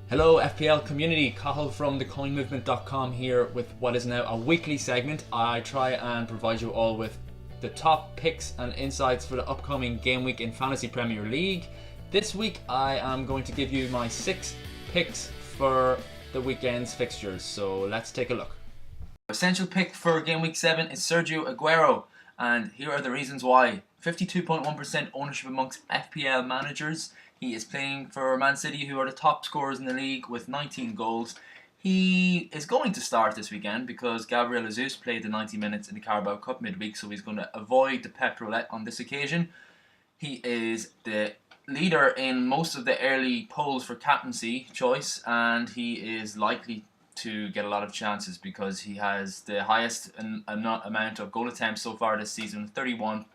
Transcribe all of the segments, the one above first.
Hello FPL community, Cathal from thecoinmovement.com here with what is now a weekly segment. I try and provide you all with the top picks and insights for the upcoming game week in Fantasy Premier League. This week I am going to give you my 6 picks for the weekend's fixtures, so let's take a look. Essential pick for game week 7 is Sergio Aguero, and here are the reasons why. 52.1% ownership amongst FPL managers. He is playing for Man City, who are the top scorers in the league with 19 goals. He is going to start this weekend because Gabriel Jesus played the 90 minutes in the Carabao Cup midweek, so he's going to avoid the Pep Roulette on this occasion. He is the leader in most of the early polls for captaincy choice, and he is likely to get a lot of chances because he has the highest amount of goal attempts so far this season, 31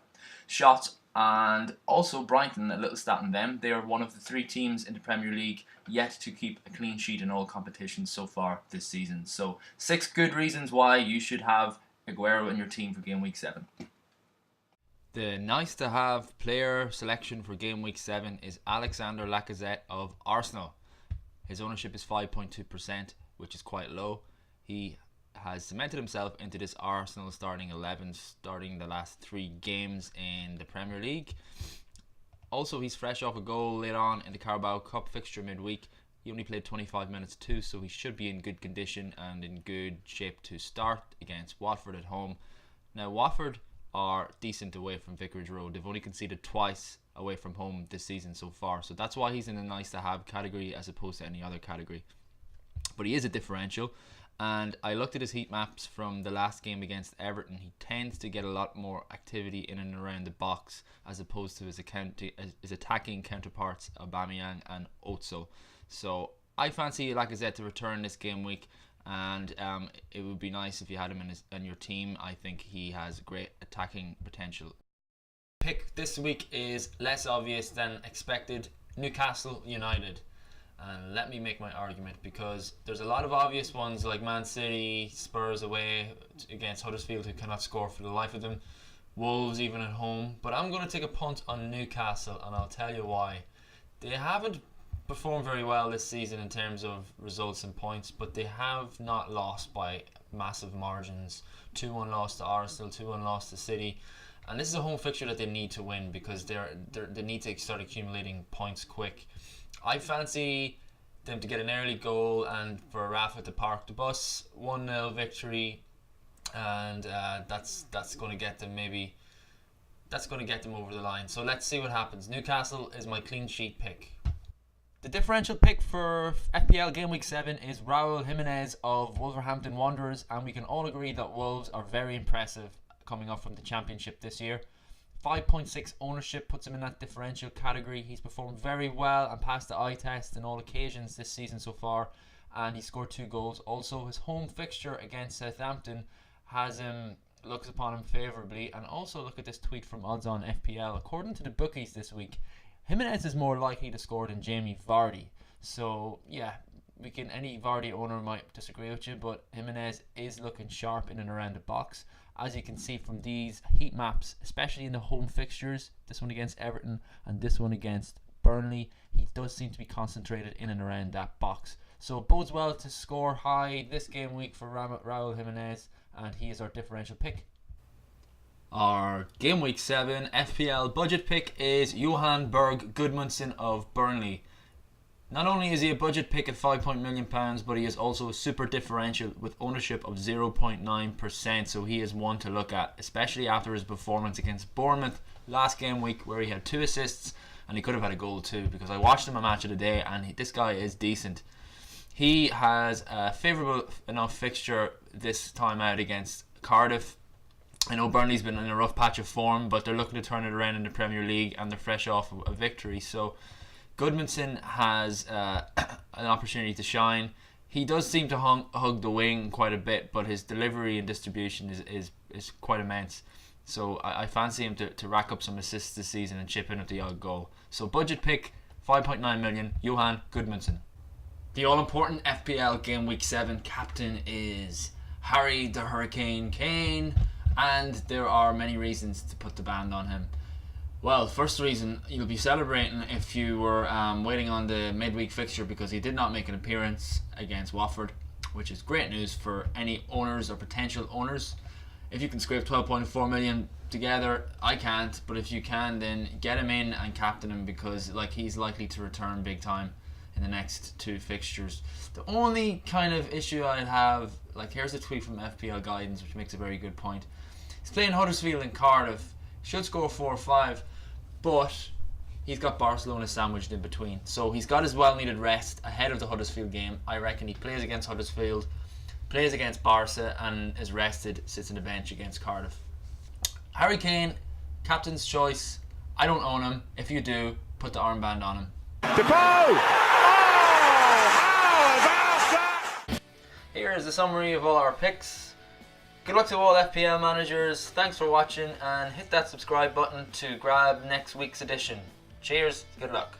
shots. And also Brighton, a little stat on them, they are one of the 3 teams in the Premier League yet to keep a clean sheet in all competitions so far this season. So 6 good reasons why you should have Aguero in your team for game week 7. The nice to have player selection for game week 7 is Alexander Lacazette of Arsenal. His ownership is 5.2%, which is quite low. He has cemented himself into this Arsenal starting 11, starting the last 3 games in the Premier League. Also, he's fresh off a goal late on in the Carabao Cup fixture midweek. He only played 25 minutes too, so he should be in good condition and in good shape to start against Watford at home. Now, Watford are decent away from Vicarage Road. They've only conceded twice away from home this season so far, so that's why he's in a nice to have category as opposed to any other category. But he is a differential. And I looked at his heat maps from the last game against Everton. He tends to get a lot more activity in and around the box as opposed to his attacking counterparts Aubameyang and Ozil. So I fancy Lacazette to return this game week, and it would be nice if you had him in your team. I think he has great attacking potential. Pick this week is less obvious than expected: Newcastle United. And let me make my argument, because there's a lot of obvious ones like Man City, Spurs away against Huddersfield, who cannot score for the life of them, Wolves even at home. But I'm going to take a punt on Newcastle, and I'll tell you why. They haven't performed very well this season in terms of results and points, but they have not lost by massive margins. 2-1 loss to Arsenal, 2-1 loss to City. And this is a home fixture that they need to win because they need to start accumulating points quick. I fancy them to get an early goal and for Rafa to park the bus. 1-0 victory, and that's going to get them over the line. So let's see what happens. Newcastle is my clean sheet pick. The differential pick for FPL Game Week 7 is Raul Jimenez of Wolverhampton Wanderers, and we can all agree that Wolves are very impressive coming up from the Championship this year. 5.6 ownership puts him in that differential category. He's performed very well and passed the eye test in all occasions this season so far, and he scored 2 goals. Also, his home fixture against Southampton looks upon him favourably. And also, look at this tweet from Odds on FPL. According to the bookies this week, Jimenez is more likely to score than Jamie Vardy. So yeah, any Vardy owner might disagree with you, but Jimenez is looking sharp in and around the box. As you can see from these heat maps, especially in the home fixtures, this one against Everton and this one against Burnley, he does seem to be concentrated in and around that box. So it bodes well to score high this game week for Raul Jimenez, and he is our differential pick. Our game week 7 FPL budget pick is Johan Berg Gudmundsson of Burnley. Not only is he a budget pick at £5 million, but he is also a super differential with ownership of 0.9%, so he is one to look at, especially after his performance against Bournemouth last game week, where he had 2 assists and he could have had a goal too, because I watched him a match of the day and this guy is decent. He has a favourable enough fixture this time out against Cardiff. I know Burnley's been in a rough patch of form, but they're looking to turn it around in the Premier League and they're fresh off a victory, so Gudmundsson has an opportunity to shine. He does seem to hug the wing quite a bit, but his delivery and distribution is quite immense. So I fancy him to rack up some assists this season and chip in at the odd goal. So budget pick, 5.9 million, Johan Gudmundsson. The all-important FPL Game Week 7 captain is Harry the Hurricane Kane, and there are many reasons to put the band on him. Well, first reason, you'll be celebrating if you were waiting on the midweek fixture, because he did not make an appearance against Watford, which is great news for any owners or potential owners. If you can scrape 12.4 million together, I can't, but if you can, then get him in and captain him, because he's likely to return big time in the next 2 fixtures. The only kind of issue I'd have, here's a tweet from FPL Guidance, which makes a very good point. He's playing Huddersfield and Cardiff, should score 4 or 5, but he's got Barcelona sandwiched in between. So he's got his well-needed rest ahead of the Huddersfield game. I reckon he plays against Huddersfield, plays against Barca, and is rested, sits on the bench against Cardiff. Harry Kane, captain's choice. I don't own him. If you do, put the armband on him. Here is the summary of all our picks. Good luck to all FPL managers. Thanks for watching, and hit that subscribe button to grab next week's edition. Cheers, good luck.